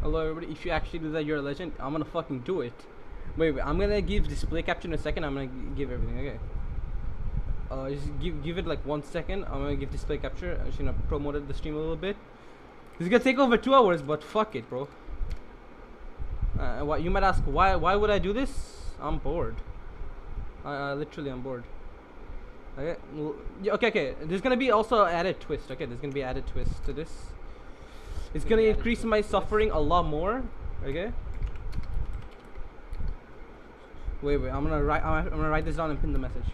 Hello everybody, if you actually do that, you're a legend. I'm gonna fucking do it. Wait, I'm gonna give display capture in a second. I'm gonna give everything, okay? Just give it like 1 second. I'm gonna give display capture. I'm just gonna promote the stream a little bit. This is gonna take over 2 hours, but fuck it, bro. What you might ask, why would I do this? I'm bored. Literally I'm bored. Okay, okay. There's gonna be also added twist. Okay, there's gonna be added twist to this. It's gonna increase my suffering a lot more. Okay. Wait. I'm gonna write this down and pin the message.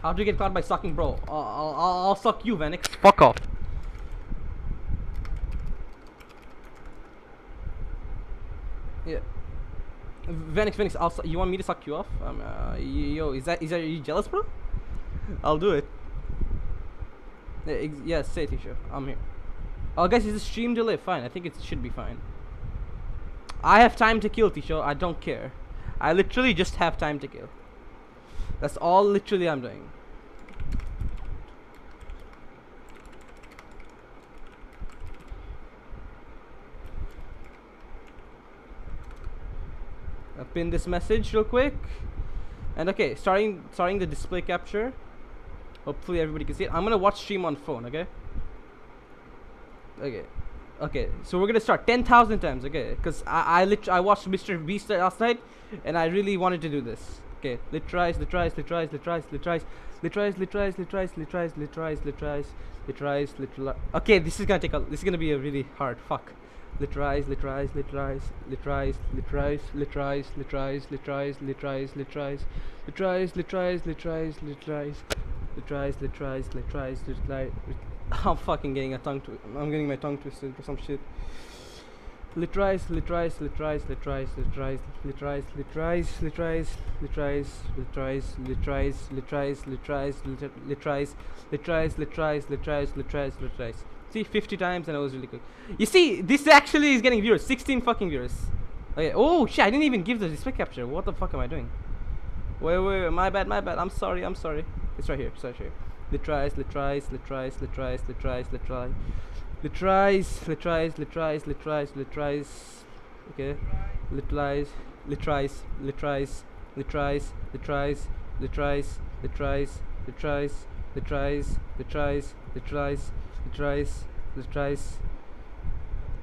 How to get caught by sucking, bro? I'll suck you, Vanix. Fuck off. Yeah. Vanix, you want me to suck you off? Yo, is that you jealous, bro? I'll do it. Yeah, say it, Tisha. I'm here. Oh, guys, is the stream delay fine? I think it should be fine. I have time to kill, Tisha. I don't care. I literally just have time to kill. That's all literally I'm doing. I'll pin this message real quick. And okay, starting the display capture. Hopefully everybody can see it. I'm gonna watch stream on phone, okay? Okay, so we're gonna start 10,000 times, okay? Cause I watched Mr. Beast last night, and I really wanted to do this. Okay, LitRyze. Okay, this is gonna be a really hard. Fuck. LitRyze. I'm fucking getting I'm getting my tongue twisted for some shit. LitRyze. See, 50 times and it was really quick. You see, this actually is getting viewers. 16 fucking viewers. Okay. Oh shit! I didn't even give the display capture. What the fuck am I doing? Wait. My bad. I'm sorry. It's right here. LitRyze. Okay. LitRyze.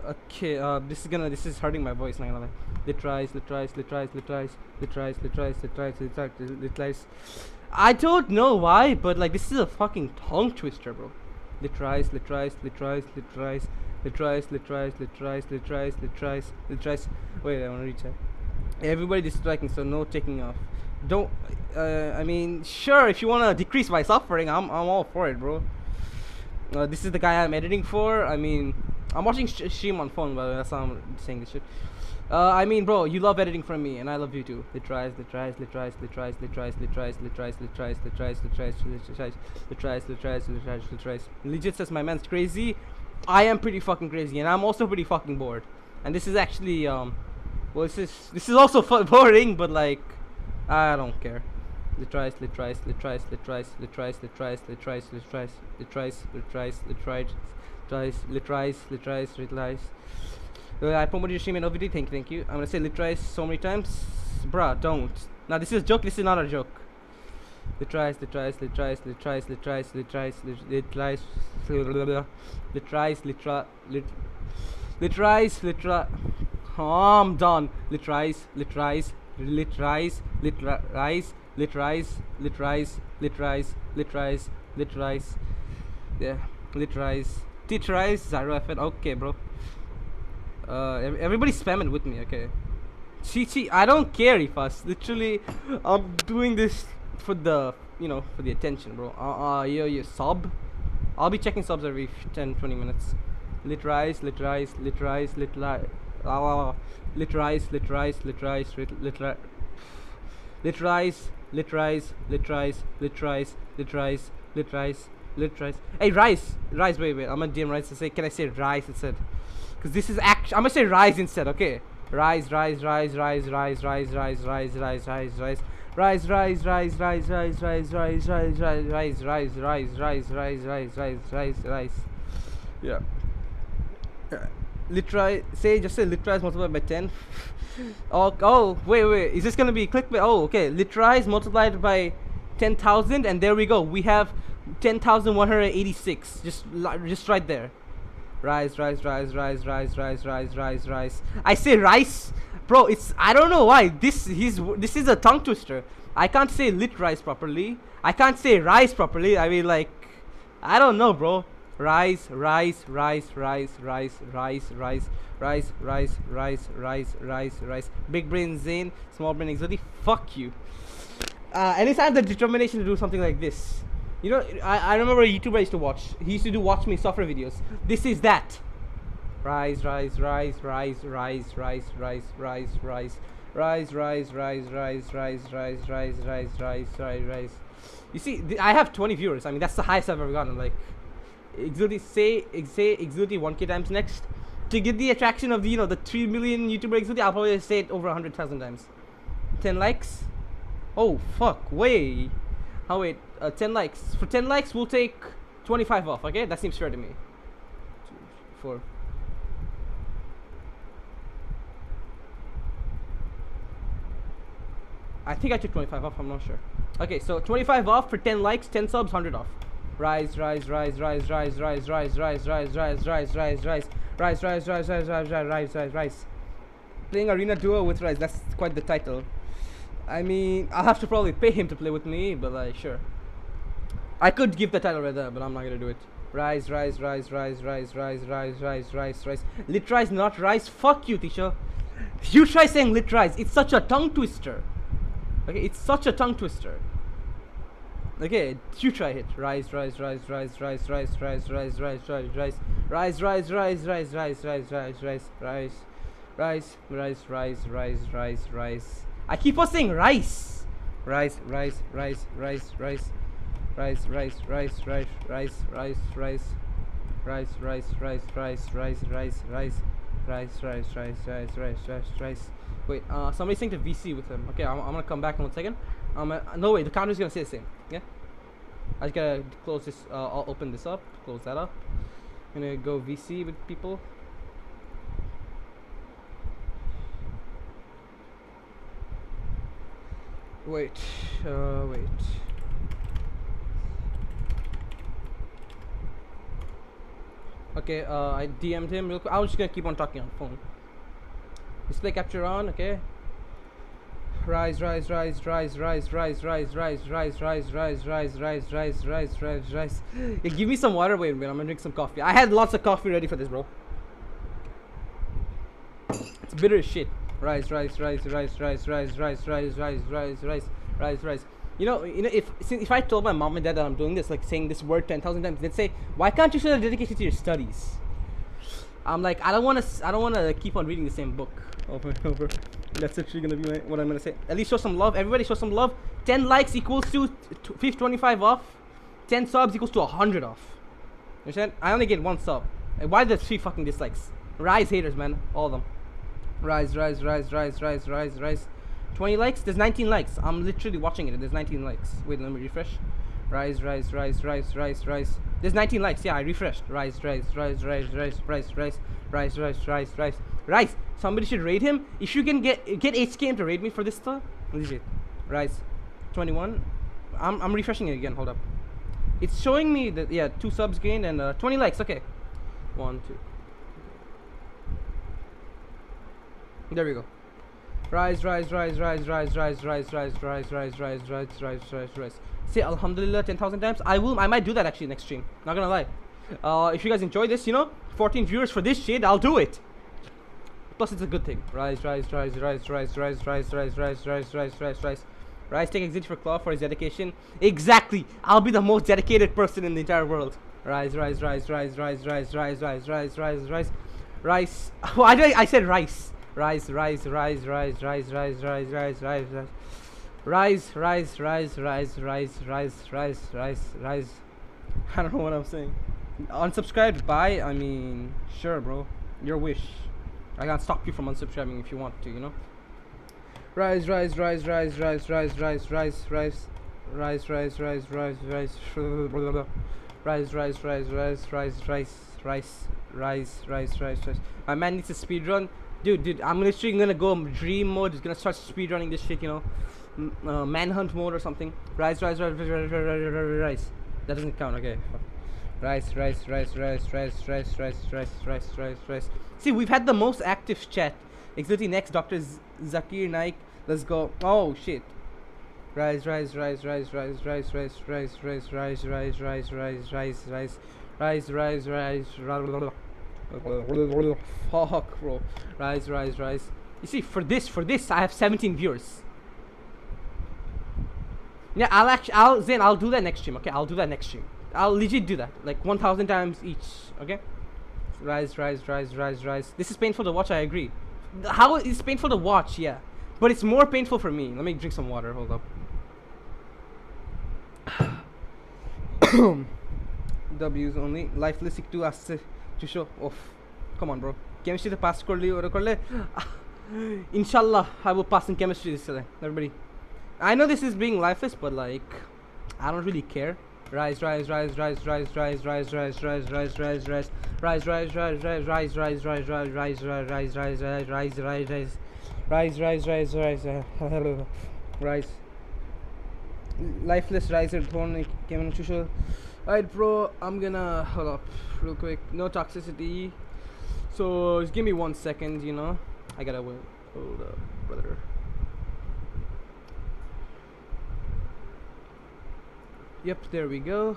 Okay, this is hurting my voice, not gonna lie. LitRyze. I don't know why, but like this is a fucking tongue twister, bro. LitRyze. Wait, I wanna reach out. Everybody distracting, so no taking off. Don't. I mean, sure, if you wanna decrease my suffering, I'm all for it, bro. This is the guy I'm editing for. I mean, I'm watching stream on phone, but that's how I'm saying this shit. I mean, bro, you love editing from me, and I love you too. LitRyze. Legit says my man's crazy. I am pretty fucking crazy, and I'm also pretty fucking bored. And this is actually well, this is also boring, but like, I don't care. LitRyze. I promoted your stream in OVD. Thank you. I'm gonna say LitRyze so many times, bruh. Don't. Now this is a joke. This is not a joke. LitRyze. Oh, I'm done. LitRyze. Yeah, LitRyze. ZyroFN. Okay, bro. Everybody spamming with me, okay? See, I don't care if us. Literally, I'm doing this for the, for the attention, bro. Yo, sub. I'll be checking subs every 10-20 minutes. LitRyze. Hey, Ryze. Wait. I'm gonna DM Ryze to say, can I say Ryze instead? Because this is I'm gonna say Ryze instead, okay? Ryze. Yeah. LitRyze, just say LitRyze multiplied by 10. Oh, wait, is this gonna be clickbait? Oh, okay, LitRyze multiplied by 10,000, and there we go. We have 10,186. Just right there. Rise. I say rice, bro. I don't know why. This is a tongue twister. I can't say LitRyze properly. I can't say rise properly. I mean, like, I don't know, bro. Rise. Big brain Zane, small brain Exotic. Fuck you. At least I have the determination to do something like this. You know, I remember a YouTuber I used to watch. He used to do watch me software videos. This is that. Rise. You see, I have 20 viewers. I mean, that's the highest I've ever gotten. Like, say Exotic 1K times next. To get the attraction of the 3 million YouTuber Exotic, I'll probably say it over 100,000 times. 10 likes. Oh fuck! Wait. Oh wait. 10 likes. For 10 likes, we'll take 25 off. Okay, that seems fair to me. 2, 4. I think I took 25 off. I'm not sure. Okay, so 25 off for 10 likes, 10 subs, 100 off. Rise. Playing arena duo with Rise. That's quite the title. I mean, I'll have to probably pay him to play with me, but like, sure. I could give the title right there, but I'm not gonna do it. Rise. LitRyze, not Rise. Fuck you, Tisha. You try saying LitRyze. It's such a tongue twister. Okay, it's such a tongue twister. Okay, you try it. Rise. I keep on saying rice. Rise. Wait, somebody's saying to VC with him. Okay, I'm gonna come back in 1 second. No way, the counter's gonna say the same. Yeah. I just gotta close this. I'll open this up. Close that up. I'm gonna go VC with people. Wait. Okay, I DM'd him real quick. I was just gonna keep on talking on the phone. Display capture on, okay. Rise. Yeah, give me some water, wait a minute. I'm gonna drink some coffee. I had lots of coffee ready for this, bro. It's bitter as shit. Rise. You know, if I told my mom and dad that I'm doing this, like saying this word 10,000 times, they'd say, "Why can't you show the dedication to your studies?" I'm like, I don't wanna keep on reading the same book over and over. That's actually gonna be what I'm gonna say. At least show some love. Everybody show some love. 10 likes equals to 25 off. 10 subs equals to 100 off. You understand? I only get 1 sub. And why there's 3 fucking dislikes? Rise haters, man. All of them. Rise. 20 likes? There's 19 likes. I'm literally watching it. There's 19 likes. Wait, let me refresh. Rise. There's 19 likes. Yeah, I refreshed. Rise. Somebody should raid him. If you can get HKM to raid me for this stuff, legit. Rise. 21. I'm refreshing it again. Hold up. It's showing me that 2 subs gained and 20 likes. Okay. 1, 2. There we go. Rise. Say Alhamdulillah 10,000 times. I might do that actually next stream. Not gonna lie. If you guys enjoy this, 14 viewers for this shit, I'll do it. Plus, it's a good thing. Rise. Rise, take exit for Claw for his dedication. Exactly. I'll be the most dedicated person in the entire world. Rise. Rise. Why did I said rice? Rise. Rise. I don't know what I'm saying. Unsubscribed? Bye? I mean, sure, bro. Your wish. I can't stop you from unsubscribing if you want to, Rise. rise. My man needs a speed run. Dude, I'm literally gonna go dream mode. Just gonna start speed running this shit, you know, manhunt mode or something. Rise. That doesn't count. Okay. Fuck. Rise. See, we've had the most active chat. Exactly. Next, Dr. Zakir Naik. Let's go. Oh shit. Rise. Fuck, bro. Rise. You see, for this, I have 17 viewers. Yeah, I'll do that next stream. Okay, I'll do that next stream. I'll legit do that, like 1,000 times each. Okay. Rise. This is painful to watch. I agree. How it's painful to watch, yeah, but it's more painful for me. Let me drink some water. Hold up. W's only. Lifeless to us to show off. Come on, bro. Chemistry to pass korle. Inshallah, I will pass in chemistry this time. Everybody. I know this is being lifeless, but like, I don't really care. Rise. Lifeless riser thorn came to show. Alright, bro, I'm gonna hold up real quick. No toxicity, so just give me 1 second, you know. I gotta wait. Hold up, brother. Yep, there we go.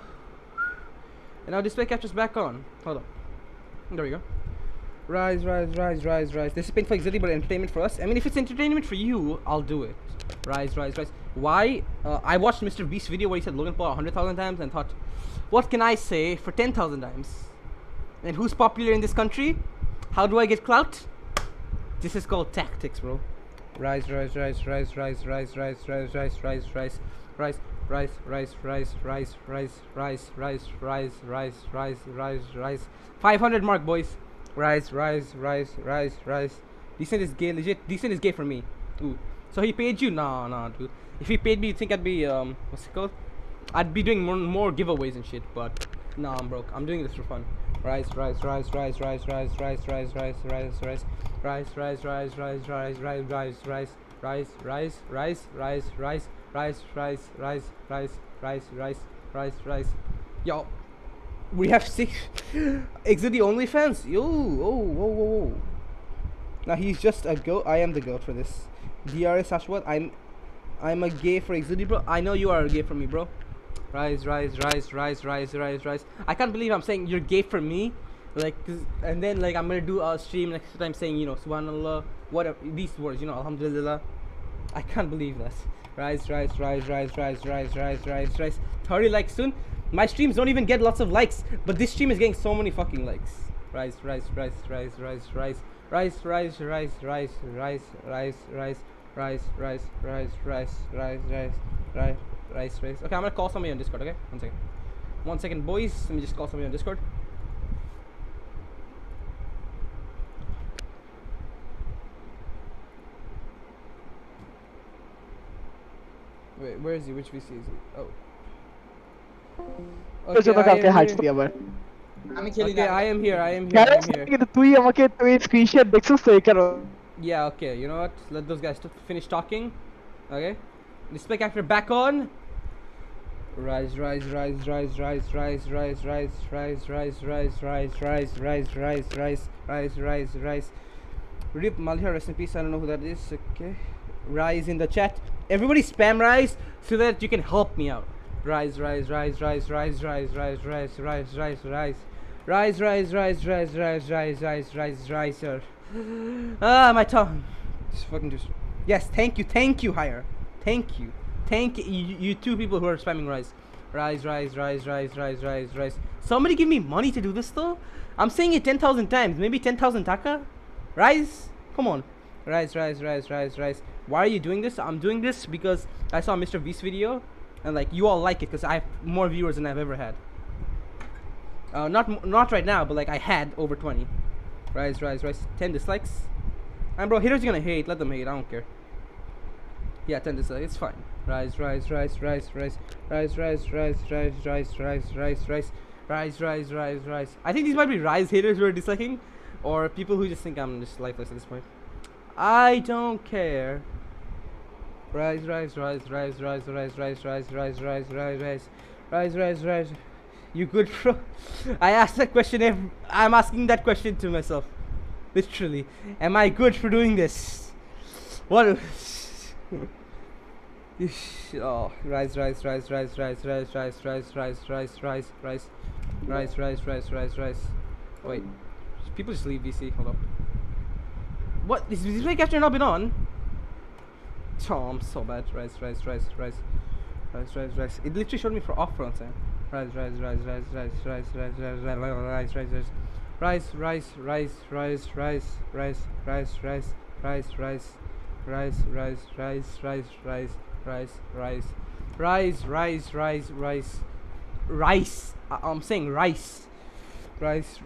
And now display capture's back on. Hold up. There we go. Rise. This is painful anxiety, but entertainment for us. I mean, if it's entertainment for you, I'll do it. Rise. Why? I watched Mr. Beast's video where he said Logan Paul 100,000 times and thought, what can I say for 10,000 times? And who's popular in this country? How do I get clout? This is called tactics, bro. Rise. Rise. 500 mark, boys. Rise. Decent is gay, legit. Decent is gay for me. Ooh. So he paid you? Nah, dude. If he paid me, you think I'd be what's it called? I'd be doing more giveaways and shit. But nah, I'm broke. I'm doing this for fun. Rise. Yo, we have 6. Exit the OnlyFans. Yo, whoa. Now he's just a goat. I am the goat for this. DRS Ashwat. I'm a gay for Exudi, bro. I know you are a gay for me, bro. Rise. I can't believe I'm saying you're gay for me. Like, and then like I'm gonna do a stream next time saying, you know, Subhanallah, whatever these words, you know, Alhamdulillah. I can't believe that. Rise. 30 likes soon. My streams don't even get lots of likes, but this stream is getting so many fucking likes. Rise. Okay, I'm gonna call somebody on Discord, okay? 1 second, boys. Let me just call somebody on Discord. Wait, where is he? Which VC is he? Oh. Okay, I am here. Yeah, okay, you know what? Let those guys finish talking. Okay. Display capture back on. Rise. Rip Malha, rest in peace. I don't know who that is. Okay. Rise in the chat. Everybody spam Rise so that you can help me out. Rise. Ah, my tongue. Just fucking just. Yes, thank you, higher. Thank you, you two people who are spamming Rise. Rise. Somebody give me money to do this though. I'm saying it 10,000 times. Maybe 10,000 taka. Rise. Come on. Rise. Why are you doing this? I'm doing this because I saw Mr. V's video, and like you all like it because I have more viewers than I've ever had. Not right now, but like I had over 20. Rise. 10 dislikes. And bro, haters are gonna hate. Let them hate. I don't care. Yeah, 10 dislikes. It's fine. Rise. Rise. I think these might be Rise haters who are disliking, or people who just think I'm just lifeless at this point. I don't care. Rise. You good, bro? I asked that question. I'm asking that question to myself. Literally, am I good for doing this? What? Oh, rise. Wait, people just leave VC. Hold up. What? Is this way capture not been on? Oh, I'm so bad. Rise. It literally showed me for off front time. Rise. Rice. I'm saying rice. Rice.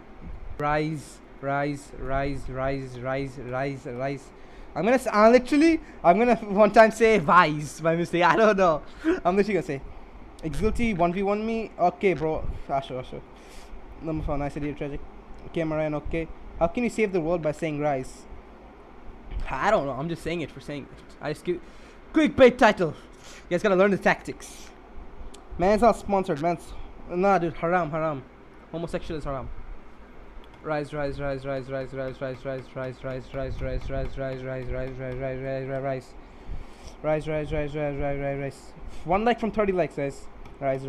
I'm gonna one time say Vice by mistake. I don't know. I'm literally gonna say Exilty 1v1 me. Okay, bro. Sure. Number 4, nice idea, tragic. Camera and okay. How can you save the world by saying Rise? I don't know. I'm just saying it for saying it. I just give quick bait title. You guys gotta learn the tactics. Man's not sponsored. Nah, dude. Haram. Homosexual is haram. Rise. One like from 30 likes, guys. Rise.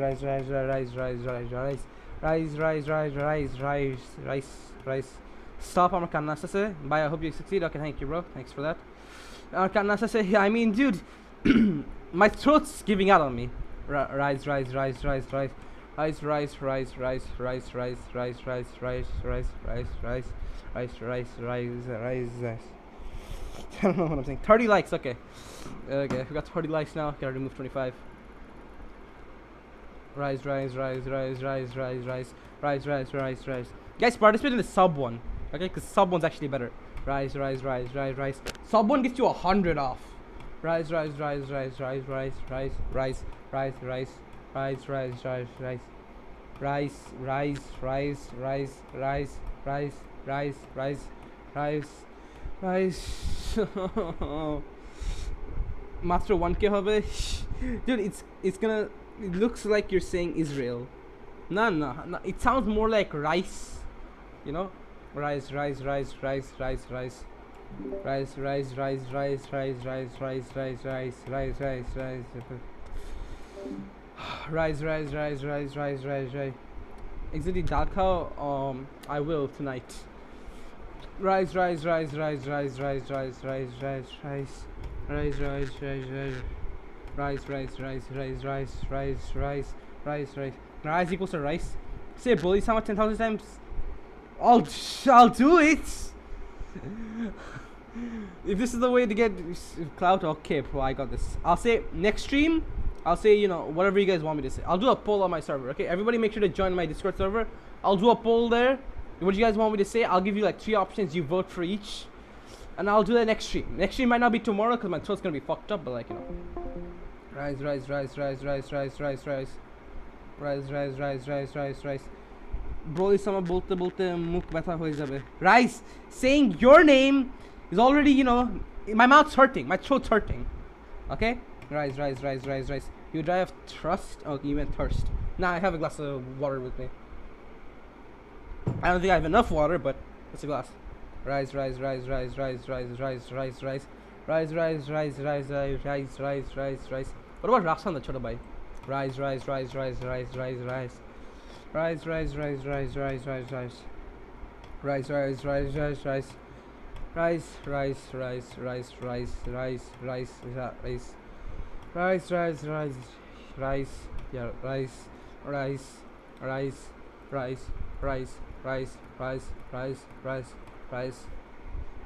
Stop আমার কান্না আসতেছে ভাই I hope you succeed. Okay, thank you, bro. Thanks for that. আমার কান্না আসতেছে. I mean, dude, my throat's giving out on me. Rise. I don't know what I'm saying. 30 likes, okay. Okay, we got 30 likes now. Gotta remove 25. Rise. Guys, participate in the sub one. Okay, because sub one's actually better. Rise. Sub one gets you 100 off. Rise. Master 1k hobe. Dude, it's gonna, it looks like you're saying Israel. No, it sounds more like rice, you know. Rise. Rise. Exactly, Dhaka. I will tonight. Rise. Rise. Rise equals to rice. Say bully someone 10,000 times. I'll do it. If this is the way to get clout, okay, bro, I got this. I'll say next stream. I'll say, you know, whatever you guys want me to say. I'll do a poll on my server, okay? Everybody make sure to join my Discord server. I'll do a poll there. What do you guys want me to say? I'll give you like 3 options. You vote for each. And I'll do that next stream. Next stream might not be tomorrow because my throat's gonna be fucked up, but like, you know. Rise. Bro, is someone bolte mukh betha hoye jabe. Rise. Saying your name is already, you know, my mouth's hurting. My throat's hurting. Okay? Rise. You die of trust? Oh, you meant thirst. Nah, I have a glass of water with me. I don't think I have enough water, but it's a glass. Rise. What about Rasan the Chota Bhai? Rise. Rise.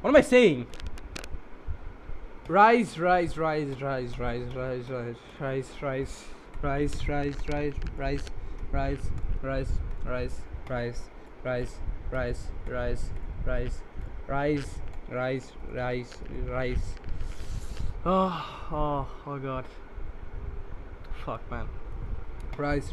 What am I saying? Rise. Oh god. Fuck, man. Rise.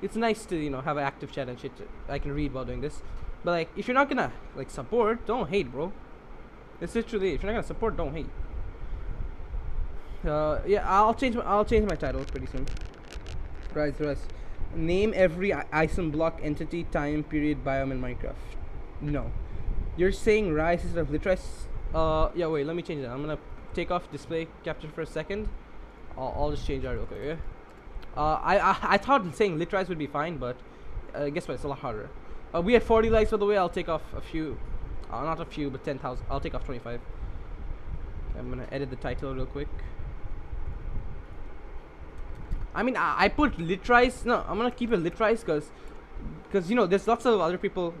it's nice to have an active chat and shit. I can read while doing this. But like, if you're not gonna like support, don't hate, bro. It's literally, if you're not gonna support, don't hate. Yeah, I'll change my title pretty soon. Right. Name every isom block entity, time period, biome in Minecraft. No, you're saying Ryze instead of LitRyze. Yeah, wait, let me change that. I'm gonna take off display capture for a second. I'll just change that real quick. Okay. I thought saying LitRyze would be fine, but guess what? It's a lot harder. We had 40 likes, by the way. I'll take off a few, not a few, but 10,000. I'll take off 25. I'm gonna edit the title real quick. I mean, I put LitRyze. No, I'm gonna keep it LitRyze because there's lots of other people,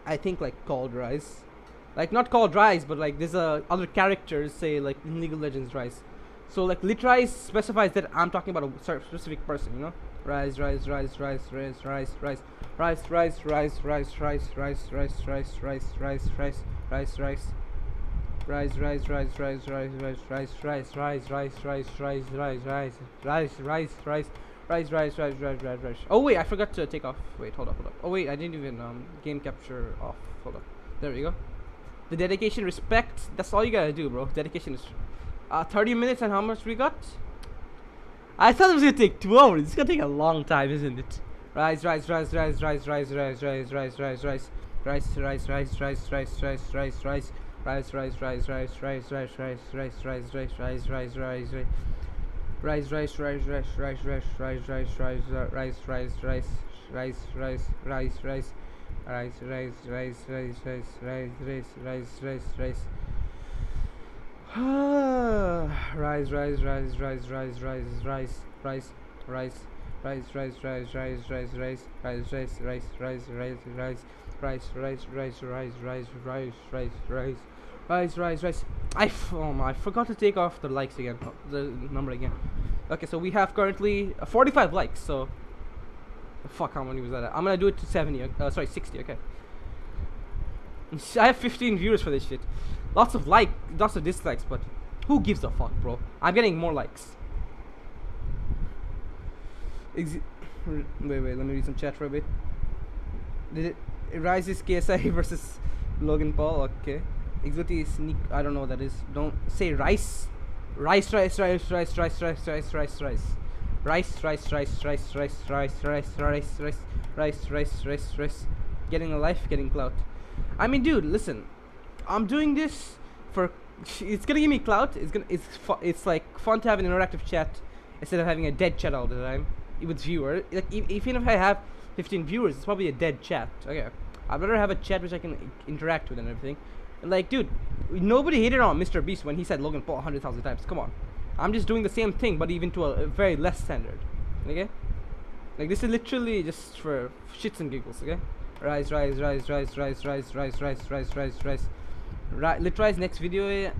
I think, like called Ryze, like not called Ryze, but like there's other characters, say like in League of Legends Ryze. So like LitRyze specifies that I'm talking about a specific person, Ryze. Oh wait, I forgot to take off. Wait, hold up. Oh wait, I didn't even game capture off. Hold up. There we go. The dedication, respect. That's all you gotta do, bro. Dedication is 30 minutes, and how much we got? I thought it was gonna take 2 hours. It's gonna take a long time, isn't it? Ryze. I forgot to take off the likes again, the number again. Okay, so we have currently 45 likes. So, fuck, how many was that? I'm gonna do it to 70. Sorry, 60. Okay. I have 15 viewers for this shit. Lots of dislikes, but who gives a fuck, bro? I'm getting more likes. Wait, let me read some chat for a bit. Did it Ryze's KSI versus Logan Paul? Okay. Exotic sneak. I don't know what that is. Don't say rice. Rice. Getting a life, getting clout. I mean, dude, listen. I'm doing this for. It's gonna give me clout. It's like fun to have an interactive chat instead of having a dead chat all the time with viewers. Like even if I have 15 viewers, it's probably a dead chat. Okay, I'd rather have a chat which I can interact with and everything. And like, dude, nobody hated on Mr. Beast when he said Logan Paul 100,000 times. Come on, I'm just doing the same thing, but even to a very less standard. Okay, like this is literally just for shits and giggles. Okay, Ryze. LitRyze next video,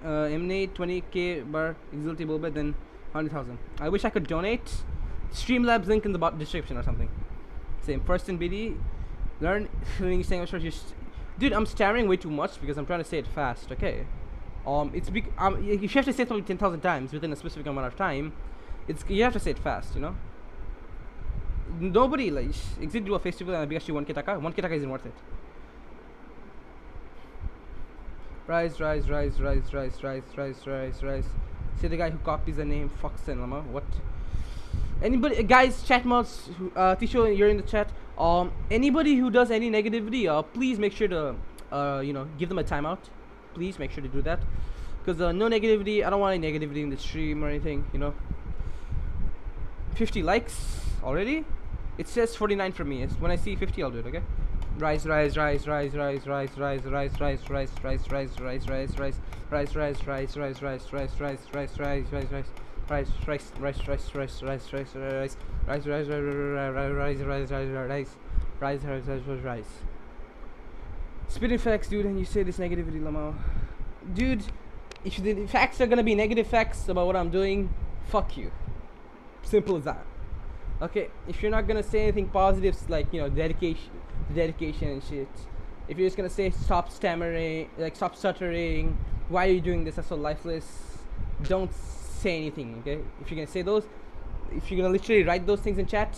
emanate 20k bar exulty bulbet, then 100,000. I wish I could donate. Streamlabs link in the description or something. Same first in BD. Learn saying just. Dude, I'm staring way too much because I'm trying to say it fast. Okay. It's big. If you have to say something 10,000 times within a specific amount of time, you have to say it fast. Nobody like exit do a festival and actually 1k taka. 1k taka isn't worth it. Ryze. Say the guy who copies the name Fox and Lama. What? Anybody, guys, chat mods, Tisho, you're in the chat. Anybody who does any negativity, please make sure to, give them a timeout. Please make sure to do that, because no negativity. I don't want any negativity in the stream or anything. 50 likes already. It says 49 for me. When I see 50, I'll do it. Okay. Ryze. Spitting facts, dude, and you say this negativity, Lamau. Dude, if the facts are gonna be negative facts about what I'm doing, fuck you. Simple as that. Okay, if you're not gonna say anything positives like dedication and shit. If you're just gonna say stop stammering, like stop stuttering, why are you doing this? That's so lifeless. Don't say anything, okay? If you're gonna say those, if you're gonna literally write those things in chat,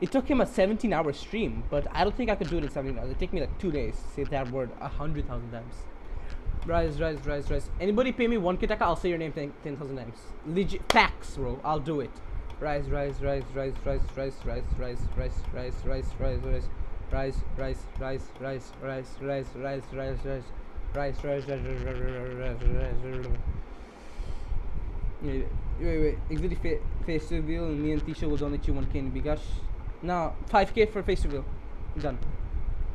It took him a 17-hour stream, but I don't think I could do it in 17 hours. It take me like 2 days to say that word 100,000 times. Rise. Anybody pay me 1k taka, I'll say your name 10,000 times. Legit facts, bro. I'll do it. Rise. Wait. Exit face reveal, and me and Tisha will donate you 1k in Bigash. Now 5k for face reveal. Done.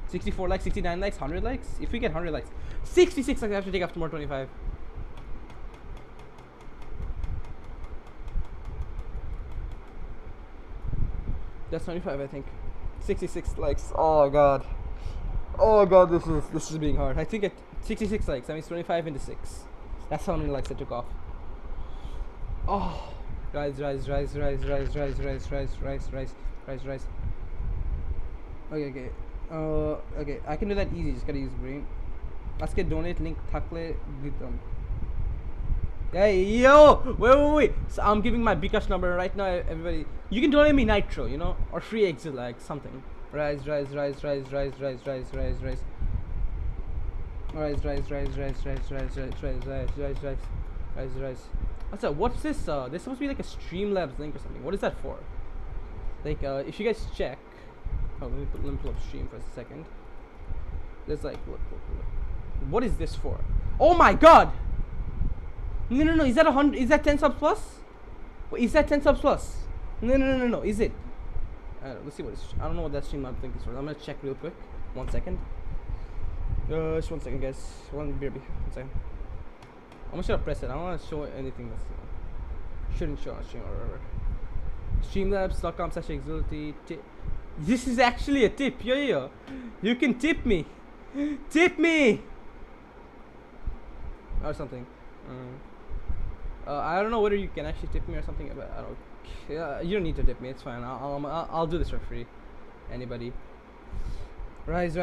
64 likes, 69 likes, 100 likes. If we get 100 likes, 66 likes, I have to take after more 25. That's 25, I think. 66 likes. Oh god. This is being hard. I think at 66 likes, that means 25 into 6. That's how many likes I took off. Oh, rise. Okay. Okay, I can do that easy. Just gotta use brain. Let's get donate link. Thakle Bitam. Hey yo, wait. So I'm giving my Bikash number right now. Everybody, you can donate me nitro, you know, or free exit, like something. Rise. What's that? What's this? There's supposed to be like a Streamlabs link or something. What is that for? Like, if you guys check. Oh, let me pull up stream for a second. There's like, look. What is this for? Oh my god! No. Is that 100? Is that 10 subs plus? Wait, is that 10 subs plus? No. Is it? Let's see what it's. I don't know what that Streamlabs link is for. I'm gonna check real quick. 1 second. Just 1 second, guys. One BRB. 1 second. I'm just gonna press it. I don't want to show anything that's shouldn't show on stream or whatever. Streamlabs.com/exility. This is actually a tip. Yo. You can tip me. Tip me. Or something. I don't know whether you can actually tip me or something, but I don't. You don't need to tip me. It's fine. I'll do this for free. Anybody. Rise.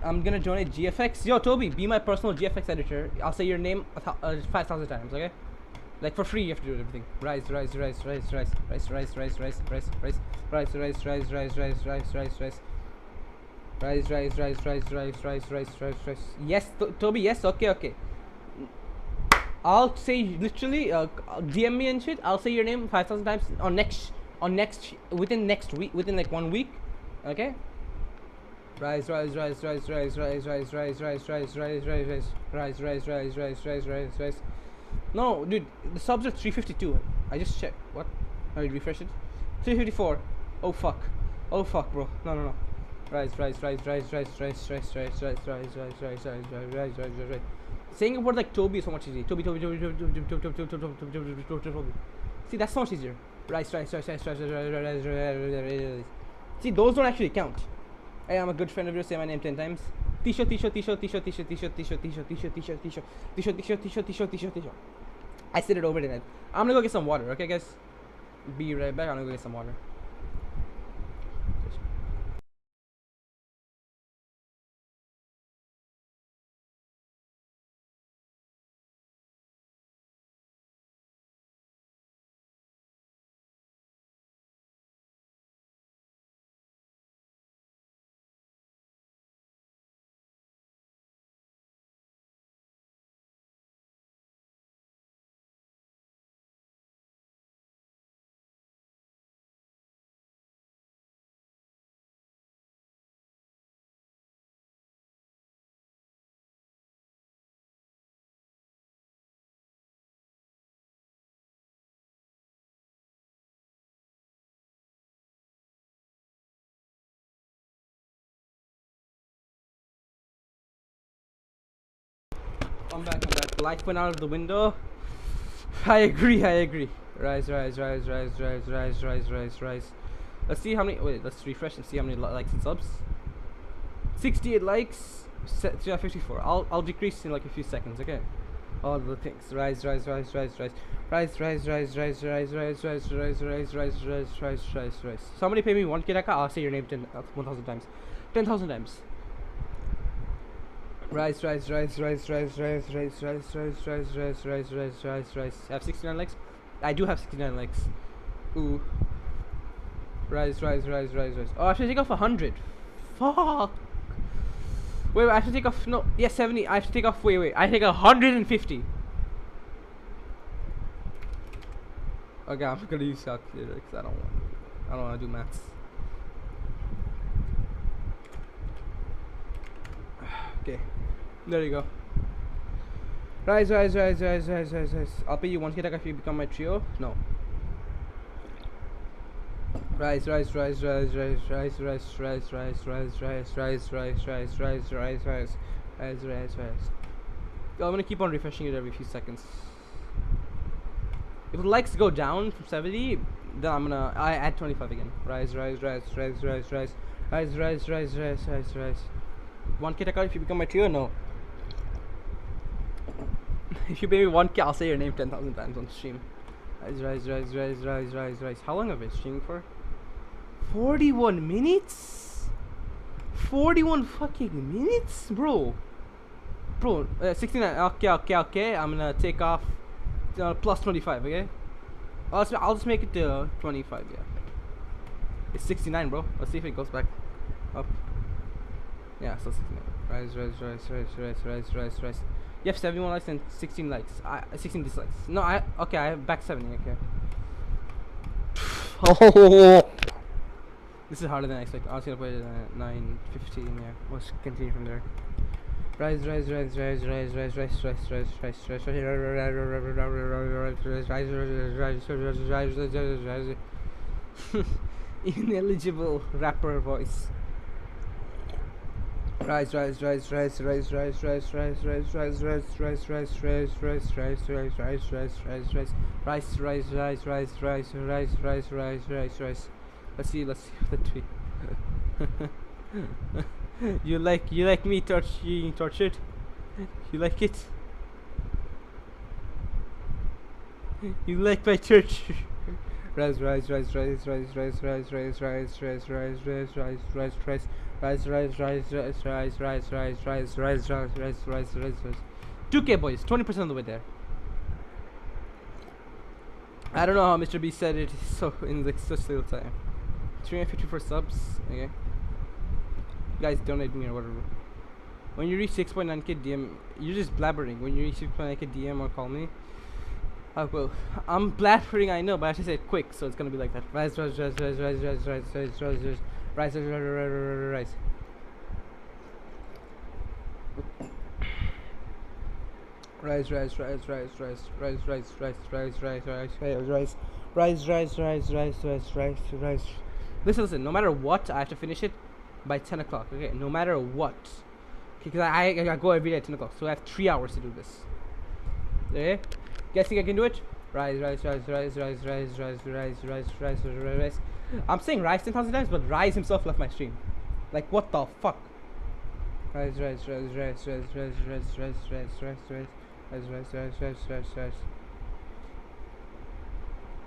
I'm gonna donate GFX. Yo, Toby, be my personal GFX editor. I'll say your name 5,000 times, okay? Like for free, you have to do everything. Rise. Yes, Toby. Yes. Okay. I'll say literally. DM me and shit. I'll say your name 5,000 times within next week, within like 1 week. Okay. Rise. No, dude, the subs are 352. I just checked. What? I refresh it. 354. Oh fuck, bro. No. Rise. Saying a word like Toby is so much easier. Toby. See, that's so much easier. Rise. See, those don't actually count. Hey, I'm a good friend of yours. Say my name 10 times. Tisho. I said it over the net. I'm gonna go get some water, okay, guys? Be right back. I'm gonna go get some water. I'm back. Light went out of the window. I agree. Rise. Let's see how many. Wait, let's refresh and see how many likes and subs. 68 likes. 54. I'll decrease in like a few seconds. Okay. All the things. Rise. Somebody pay me 1k taka. I'll say your name 1,000 times. 10,000 times. Rise. I have 69 likes. I do have 69 likes. Ooh. Rise. Oh, I should take off 100. Fuck. Wait, I have to take off. No, yeah, 70. I have to take off. Wait. I take 150. Okay, I'm gonna use calculator because I don't want to do maths. Okay, there you go. Rise. I'll pay you 1k if you become my trio. No. Rise. I'm gonna keep on refreshing it every few seconds. If the likes go down from 70, then I add 25 again. Rise. 1k take out if you become my trio. No. If you pay me 1k, I'll say your name 10,000 times on stream. Rise. How long have I been streaming for? 41 minutes? 41 fucking minutes? Bro, 69. Okay. I'm gonna take off plus 25, okay? I'll just make it to 25, yeah. It's 69, bro. Let's see if it goes back up. Yeah, so 69. Rise. You have 71 likes and 16 likes. 16 dislikes. No, I have back 70, okay. Oh, this is harder than I expected. I was gonna put it at 9:15, yeah. Let's continue from there. Rise. Ineligible rapper voice. Rise. Let's see the tweet. You like me being tortured? You like it? You like my church? Rise. Rise. 2k boys, 20% of the way there. I don't know how Mr. B said it so in like such little time. 354 subs, okay. You guys donate me or whatever. When you reach 6.9k DM, you're just blabbering. When you reach 6.9k DM or call me, I will. I'm blabbering, I know, but I should say it quick, so it's gonna be like that. Rise. Listen, no matter what, I have to finish it by 10 o'clock, okay? No matter what. Because I go every day at 10 o'clock, so I have 3 hours to do this. Okay? Guys think I can do it? Rise. I'm saying Rise 10,000 times, but Rise himself left my stream. Like, what the fuck? Rise.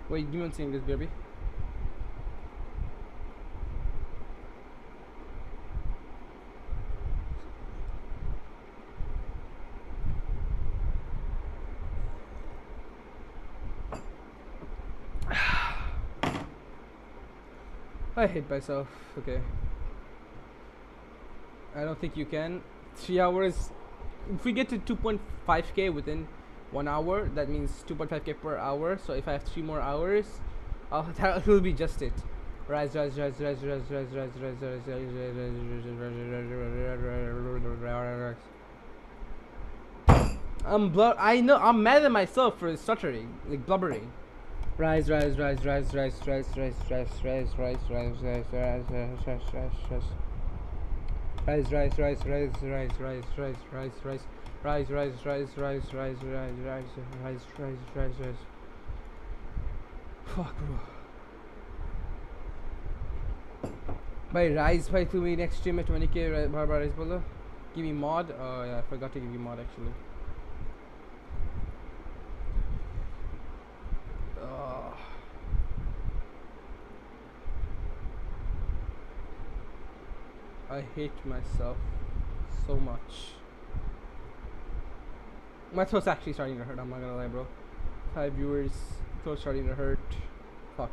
Wait, give me one second, this baby. I hate myself. Okay. I don't think you can. 3 hours. If we get to 2.5k within 1 hour, that means 2.5k per hour. So if I have 3 more hours, that will be just it. Rise. I know. I'm mad at myself for stuttering, like blubbering. Rise. Fuck, bro. By Rise by to me next stream at 20k Rise bolo. Give me mod. Oh yeah, I forgot to give you mod actually. I hate myself so much. My throat's actually starting to hurt, I'm not gonna lie, bro. 5 viewers, throat's starting to hurt. Fuck.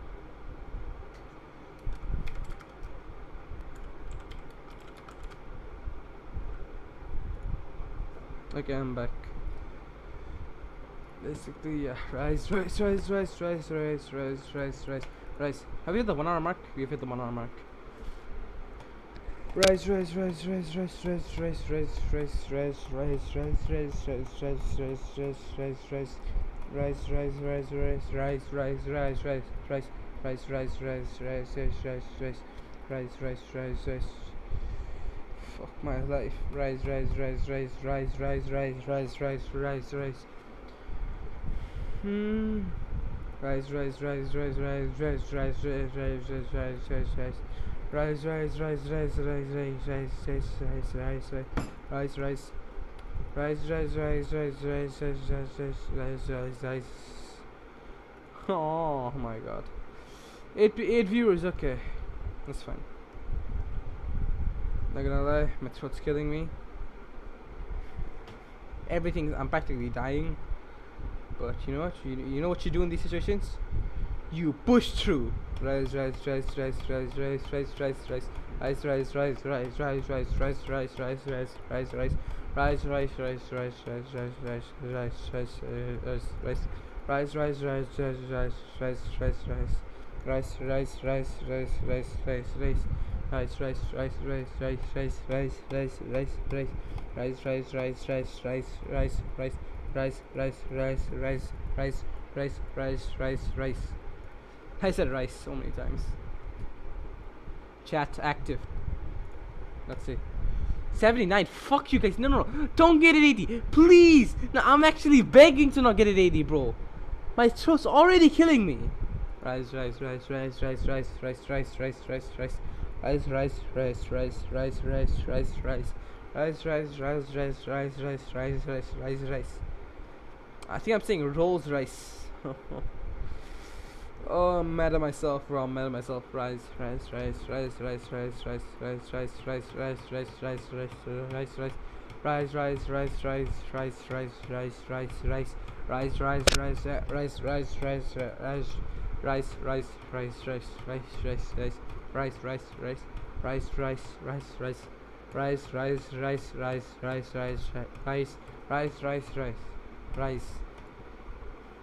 Okay, I'm back. Basically, yeah. Rise. Have you hit the 1 hour mark? We've hit the 1 hour mark. Rise. Fuck my life. Rise. Hmm. Rise. Oh my god. 8 viewers, okay. That's fine. Not gonna lie, my throat's killing me. I'm practically dying. But you know what? You know what you do in these situations? You push through. Rise. Rice. I said rice so many times. Chat active. Let's see. 79. Fuck you guys. No. Don't get it 80. Please. No, I'm actually begging to not get it 80, bro. My throat's already killing me. Rice. I think I'm saying Rolls Rice. Oh, I'm mad at myself, bro. I'm mad at myself. Rise.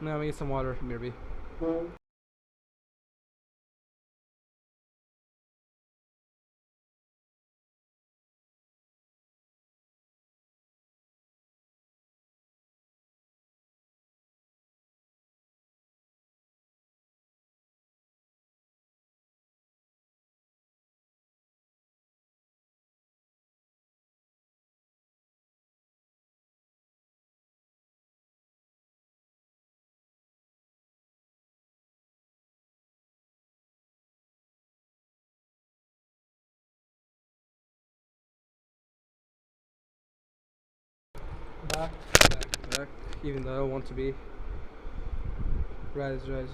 Now let me get some water, maybe. Back. Even though I don't want to be. Rise. Rise.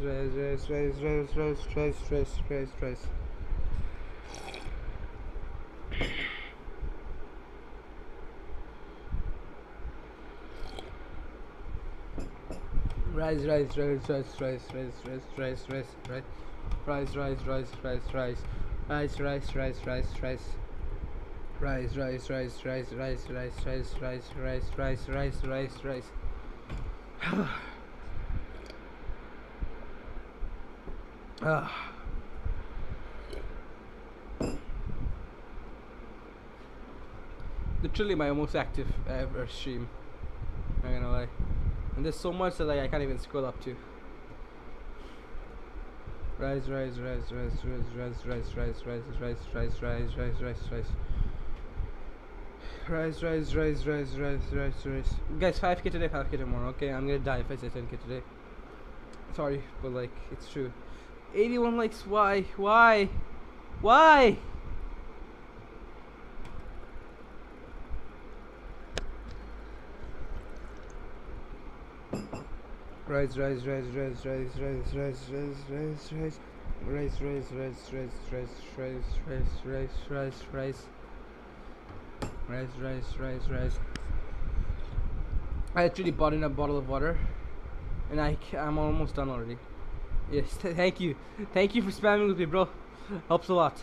Literally my most active ever stream. I'm not gonna lie. And there's so much that I can't even scroll up to. Rise. Guys, 5k today, 5k tomorrow. Okay, I'm gonna die if I say 10k today. Sorry, but like, it's true. 81 likes, why? Rise. I actually bought in a bottle of water, and I'm almost done already. Yes, thank you for spamming with me, bro. Helps a lot.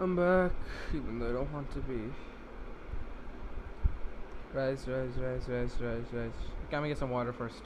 I'm back, even though I don't want to be. Rise. Can we get some water first?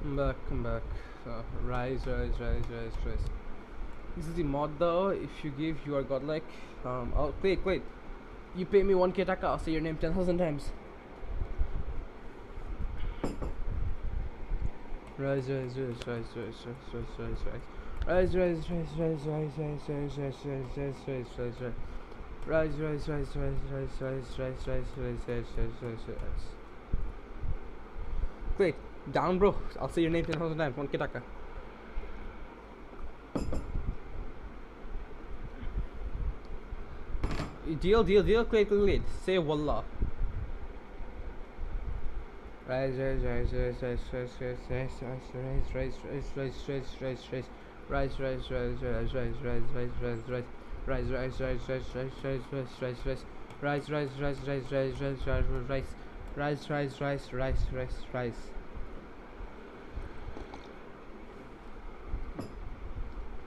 I'm back. Rise. This is the mod though. If you give, you are godlike. Oh, wait. You pay me 1k taka, I'll say your name 10,000 times. Rise. Wait, down, bro. I'll say your name 10,000 times. 1k taka. Deal. Wait. Say wallah. Rise.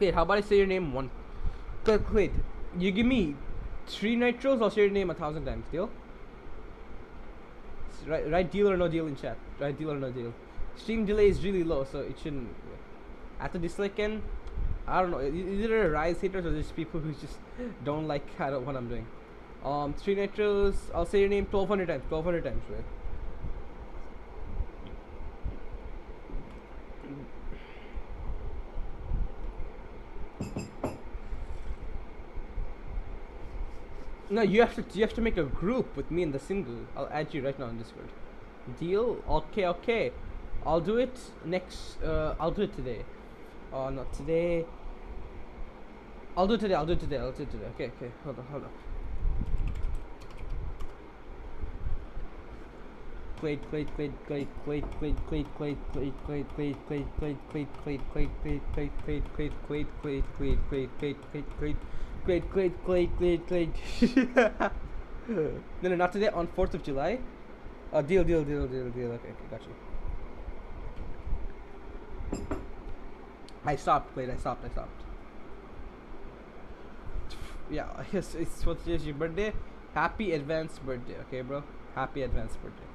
Wait, how about I say your name one? Wait, you give me 3 nitros, I'll say your name 1,000 times. Deal? Right deal or no deal in chat. Right deal or no deal. Stream delay is really low, so it shouldn't. After dislike and I don't know. Either Rise haters or just people who just don't like what I'm doing. 3 nitros. I'll say your name 1,200 times. 1,200 times, right? No, you have to make a group with me in the single. I'll add you right now on Discord. Deal? Okay. I'll do it next. I'll do it today. Not today. I'll do it today. Okay. Hold on. Wait. No, not today. On 4th of July. Deal. Okay, got you. I stopped. Yeah, I guess it's what is your birthday. Happy advanced birthday, okay, bro. Happy advanced birthday.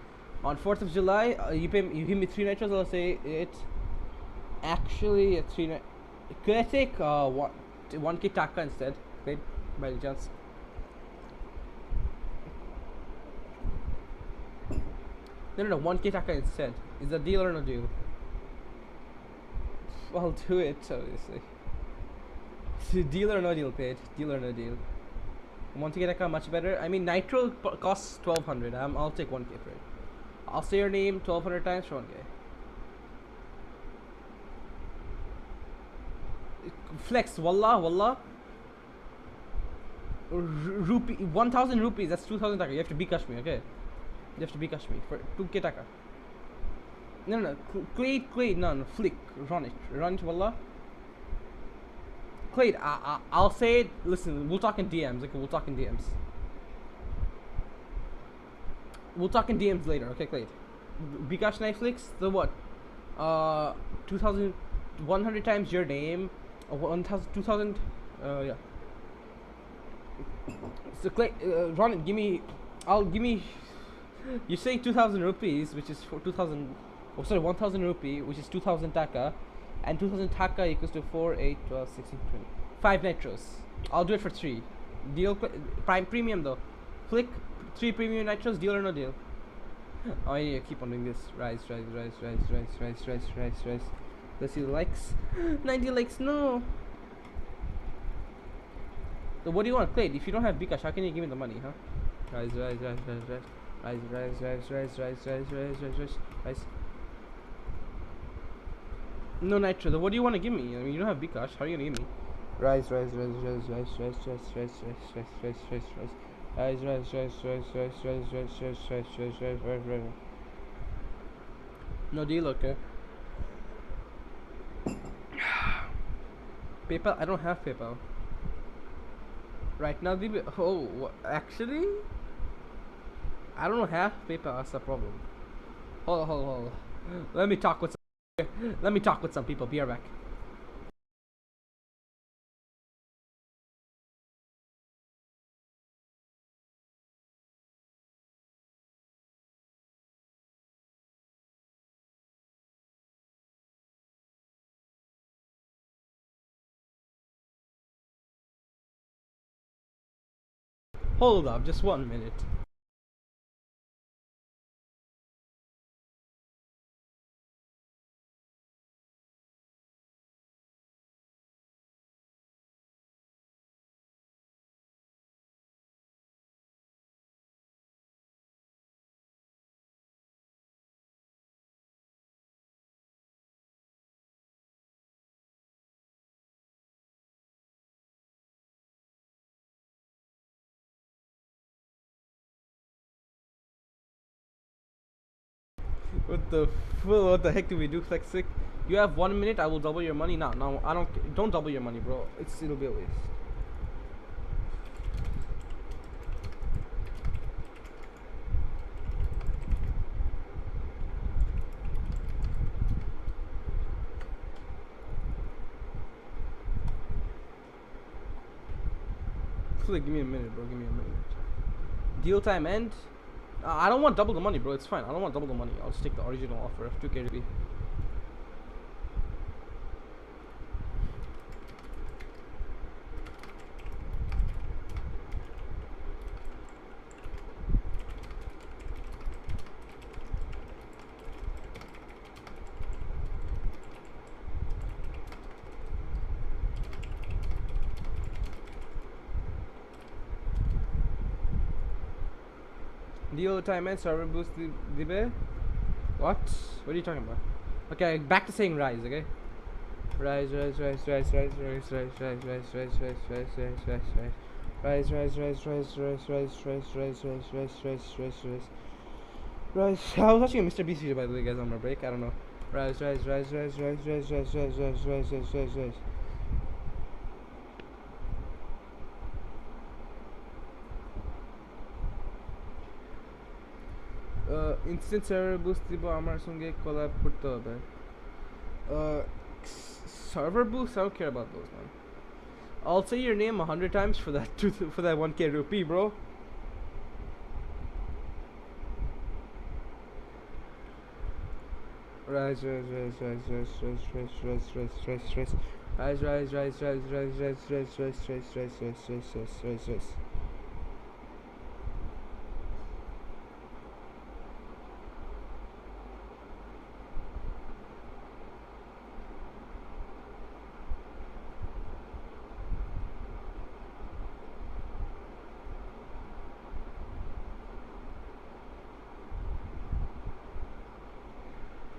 On 4th of July, you give me 3 nitros. I'll say it. Actually, 3 nit. Could I take 1k taka instead? Wait, by any chance? No, 1k taka instead. Is that deal or no deal? I'll do it, obviously. Deal or no deal, paid. Deal or no deal. 1k taka much better. I mean, nitro costs 1,200. I'll take 1k for it. I'll say your name 1,200 times for 1k. Flex, wallah. Rupee, 1,000 rupees. That's 2,000 taka. You have to Bkash me, okay? You have to Bkash me for 2k taka. No. Clade. No. Flick. Run it, wallah. Clade, I'll say it. Listen, we'll talk in DMs. Okay, we'll talk in DMs. We'll talk in DMs later. Okay, Clade. Bkash Netflix. The what? 2,100 times your name. 1,000, 2,000. Yeah. So Clade, run it. Give me. You say 2,000 rupees, which is for 2,000. Oh, sorry, 1,000 rupee, which is 2,000 taka. And 2,000 taka equals to 4, 8, 12, 16, 20. 5 nitros. I'll do it for 3. Deal? Prime premium though. Flick 3 premium nitros. Deal or no deal? Oh yeah, keep on doing this. Rise. Let's see the likes. 90 likes. No. What do you want, Clay? If you don't have Bcash, how can you give me the money, huh? Rise, rise, rise, rise, rise. Rise, rise, rise, rise, rise, rise, rise, rise, rise, rise. No nitro. What do you want to give me? I mean, you don't have Bcash. How are you gonna give me? Rise, rise, rise, rise, rise, rise, rise, rise, rise, rise, rise, rise, rise. Rise, rise, rise, rise, rise, rise, rise, rise, rise, rise, rise, rise, rise. No deal, okay. PayPal? I don't have PayPal. Right now, actually, I don't have PayPal. That's the problem. Hold on, hold on, hold on. Let me talk with some people. Be right back. Hold up, just 1 minute. What the heck do we do, Flexic? You have 1 minute. I will double your money. No, I don't double your money, bro. It'll be a waste. Flick, give me a minute, bro. Give me a minute. Deal time end. I don't want double the money, bro. It's fine. I don't want double the money. I'll just take the original offer of 2k rupee. Deal time and server boost the What? What are you talking about? Okay, back to saying rise, okay? Rise, rise, rise, rise, rise, rise, rise, rise, rise, rise, rise, rise, rise, rise, rise. Rise, rise, rise, rise, rise, rise, rise, rise, rise, rise, rise, rise, rise. Rise. I was watching a Mr. Beast video, by the way, guys, on my break. I don't know. Rise, rise, rise, rise, rise, rise, rise, rise, rise, rise, rise, rise, rise. Instant server boost দিব আমার সঙ্গে collab করতে হবে. Server boost, I don't care about those, man. I'll say your name 100 times for that for that 1k rupee, bro. Rise, rise, rise, rise, rise, rise, rise, rise, rise, rise, rise. Rise, rise, rise, rise, rise, rise, rise, rise, rise, rise, rise, rise, rise, rise, rise.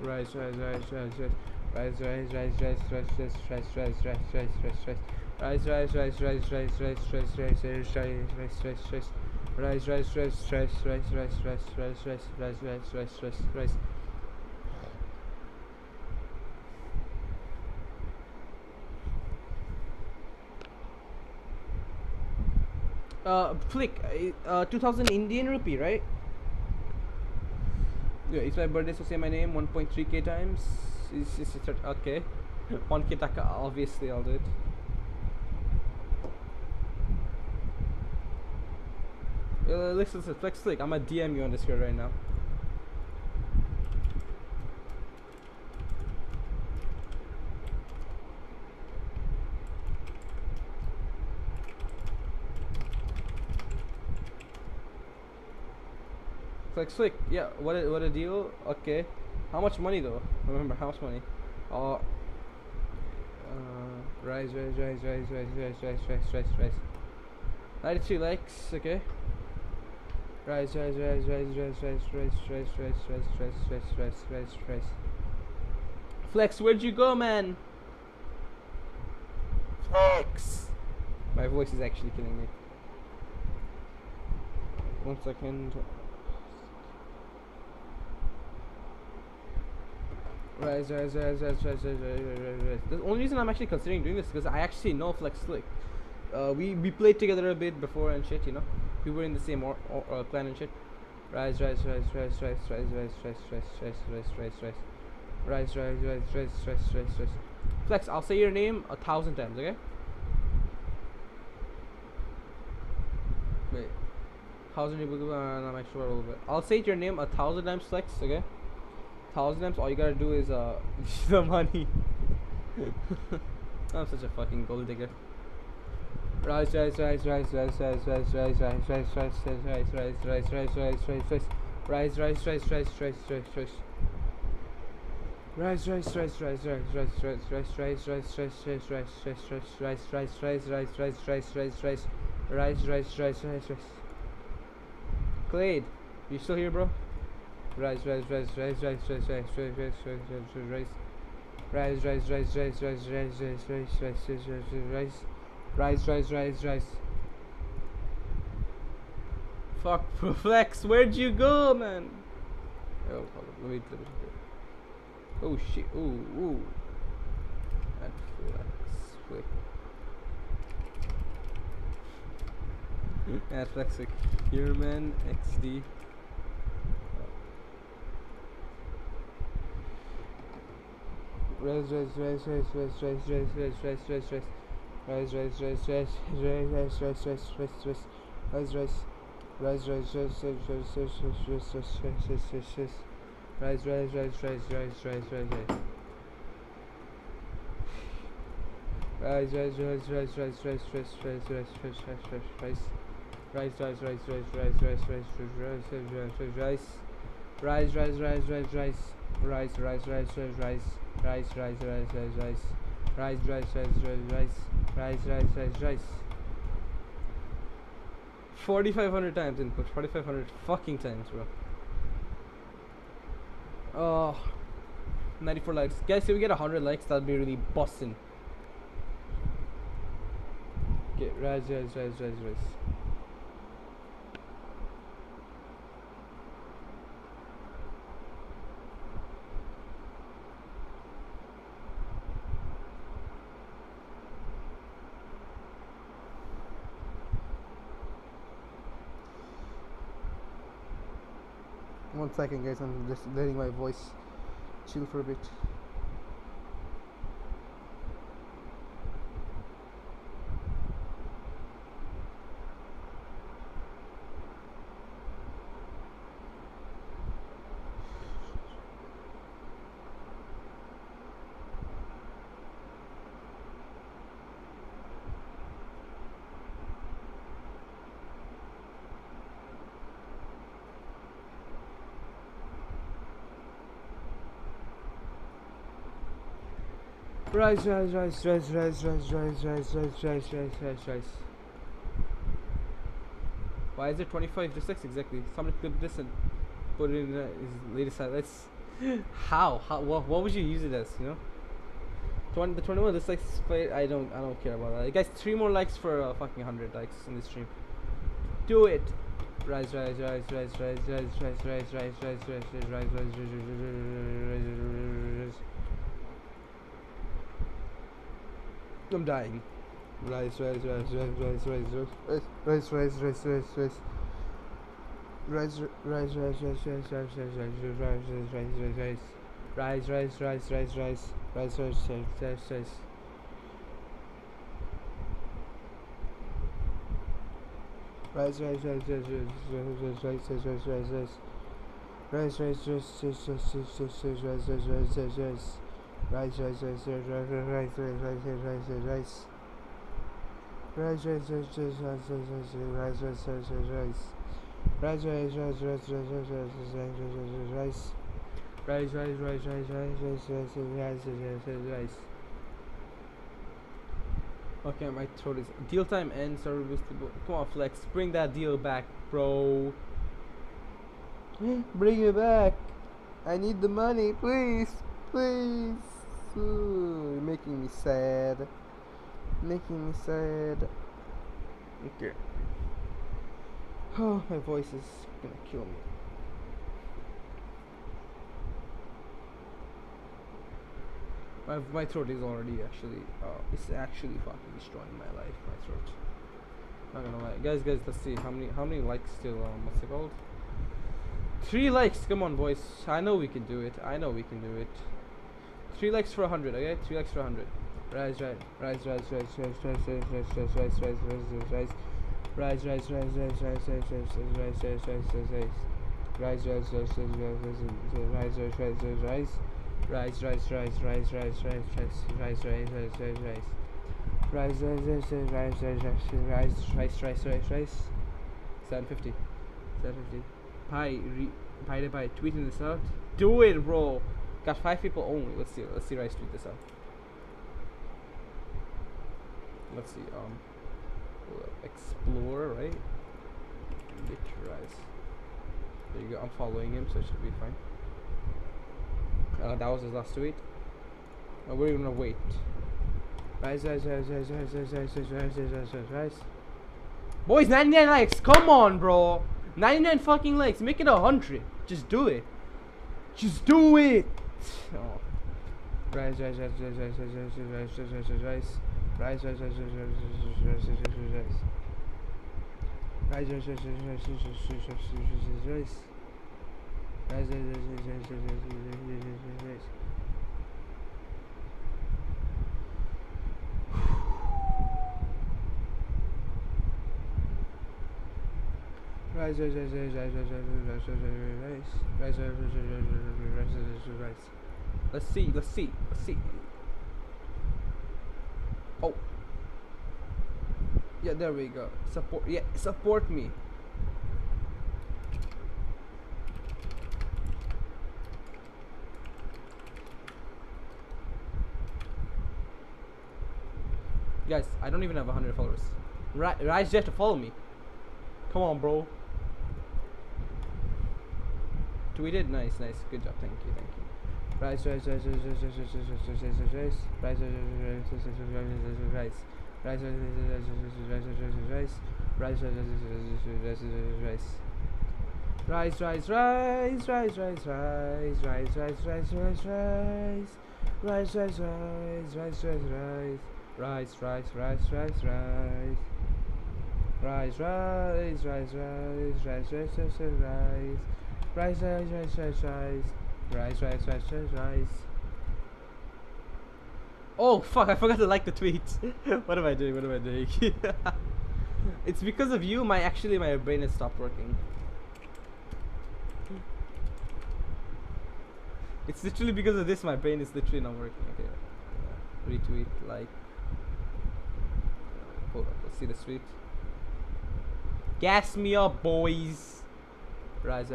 Rise, rise, rise, rise, rise. Rise, rise, rise, rise, rise, rise, rise, rise, rise, rise, rise, rise. Rise, rise, rise, rise, rise, rise, rise, rise, rise, rise, rise, rise. Rise, rise, rise, rise, rise, rise, rise, rise, rise, rise, rise, rise, rise, rise. Flick, 2000 Indian rupee, right? Yeah, it's my birthday, so say my name 1.3k times. Is okay? 1k taka, obviously I'll do it. Listen, Flex Flick, I'm gonna DM you on Discord right now. Flex Flick, yeah, what a deal. Okay, how much money though? Remember, how much money? Rise, rise, rise, rise, rise, rise, rise, rise, rise, rise. 93 likes. Okay. Rise. Flex, where'd you go, man? Flex. My voice is actually killing me. 1 second. Rise. The only reason I'm actually considering doing this is because I actually know Flex Slick. We played together a bit before and shit, you know. We were in the same clan and shit. Rise. Flex, I'll say your name 1,000 times, okay? Wait. 1,000 I'm actually a little bit. I'll say your name 1,000 times, Flex, okay? 1,000 times, all you gotta do is the money. I'm such a fucking gold digger. Rise. Rise. Clade, you still here, bro? Rise. Fuck, Flex, where'd you go, man? Oh, hold on, let me. Oh shit, ooh. And Flex. Yeah, Flex, here, man, XD. Rise. Rise. 4,500 times input. 4,500 fucking times, bro. Oh, 94 likes. Guys, if we get 100 likes, that'll be really bussin'. Okay, rise. 1 second, guys. I'm just letting my voice chill for a bit. Rise. Why is it 25 dislikes exactly? Somebody clip this and put it in his latest highlights. How? What would you use it as? You know, the 21 dislikes. I don't care about that. Guys, 3 more likes for fucking 100 likes in this stream. Do it. Rise. I'm dying. Rise. Okay, my throat is. Deal time ends. Server boostable. Come on, Flex. Bring that deal back, bro. Bring it back. I need the money, please. Please. Ooh, you're making me sad. Making me sad. Okay. Oh, my voice is gonna kill me. My throat is already actually, it's actually fucking destroying my life. My throat. Not gonna lie, guys. Let's see how many likes still. What's it called? 3 likes. Come on, boys. I know we can do it. 3 likes for 100. Okay, 3 likes for 100. Rise. Rise. 750. Pie, tweeting this out. Do it, bro. Got 5 people only. Let's see Rice tweet this out. Let's see, Explorer, right? LitRyze. There you go. I'm following him, so it should be fine. That was his last tweet. We're gonna wait. Rise. Boys, 99 likes. Come on, bro. 99 fucking likes. Make it 100. Just do it. Oh. Rise. Let's see. Oh. Yeah, there we go. Support me. Guys, I don't even have 100 followers. Ryze, you have to follow me. Come on, bro. Tweeted, nice. Good job, thank you. Rise. Rise. Oh fuck, I forgot to like the tweets. What am I doing? It's because of you, my brain has stopped working. It's literally because of this, my brain is literally not working. Okay. Retweet, like. Hold up, let's see the tweet. Gas me up, boys. Rise.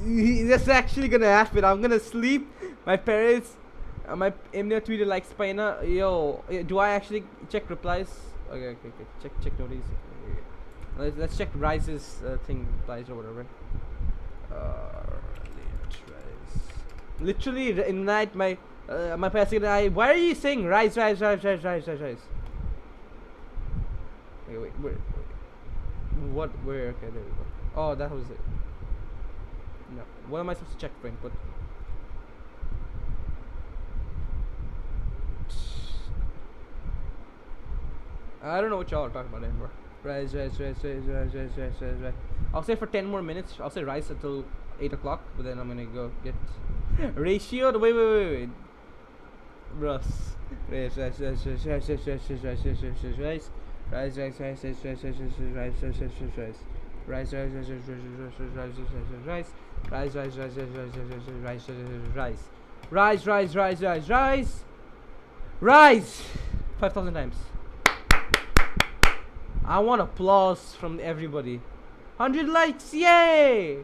That's actually gonna happen. I'm gonna sleep. My parents, my Imna tweeted like Spina. Yo, do I actually check replies? Okay. Check notice. Okay. Let's check Rise's thing replies or whatever. Literally in the night, my parents said, why are you saying Rise? Okay, wait. What? Where? Okay, there we go. Oh, that was it. No. What am I supposed to check, friend? But I don't know what y'all are talking about anymore. Rise. I'll say for 10 more minutes. I'll say rise until 8 o'clock, but then I'm gonna go get ratio. Wait. Russ. Rise. Rise 5,000 times. I want applause from everybody. 100 likes, yay!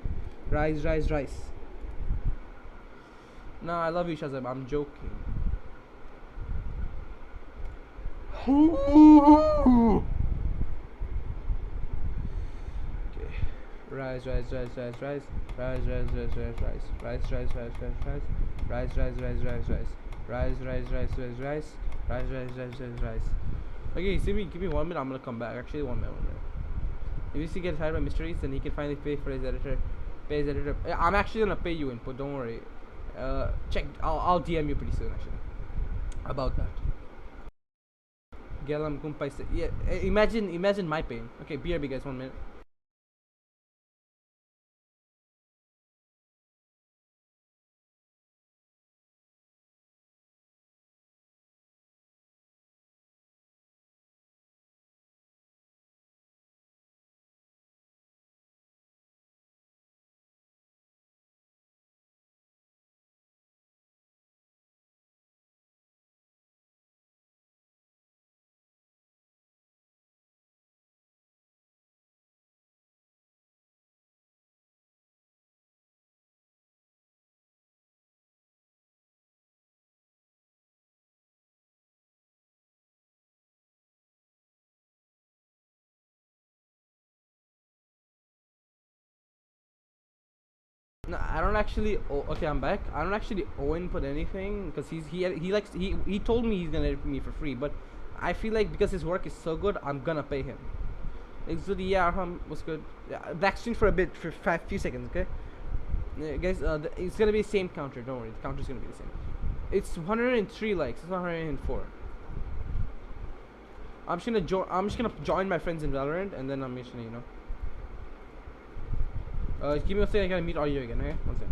Rise. No, I love you, Shazam. I'm joking. Okay. Rise. Rise. Okay, give me 1 minute. I'm gonna come back. Actually, 1 minute. If you see get hired by mysteries, then he can finally pay for his editor. Pay his editor. I'm actually gonna pay you input. Don't worry. Check. I'll DM you pretty soon actually about that. Gelam kumpay. Yeah. Imagine my pain. Okay, BRB guys. 1 minute. No, I don't actually. Okay, I'm back. I don't actually owe input anything because he told me he's gonna edit me for free, but I feel like because his work is so good, I'm gonna pay him. It's good. Yeah, was good. Yeah, back screen for a bit for few seconds, okay? Guys, it's gonna be the same counter. Don't worry, the counter's gonna be the same. It's 103 likes. It's not 104. I'm just gonna join my friends in Valorant, and then I'm just gonna, give me a second. I gotta mute audio again. Okay, 1 second.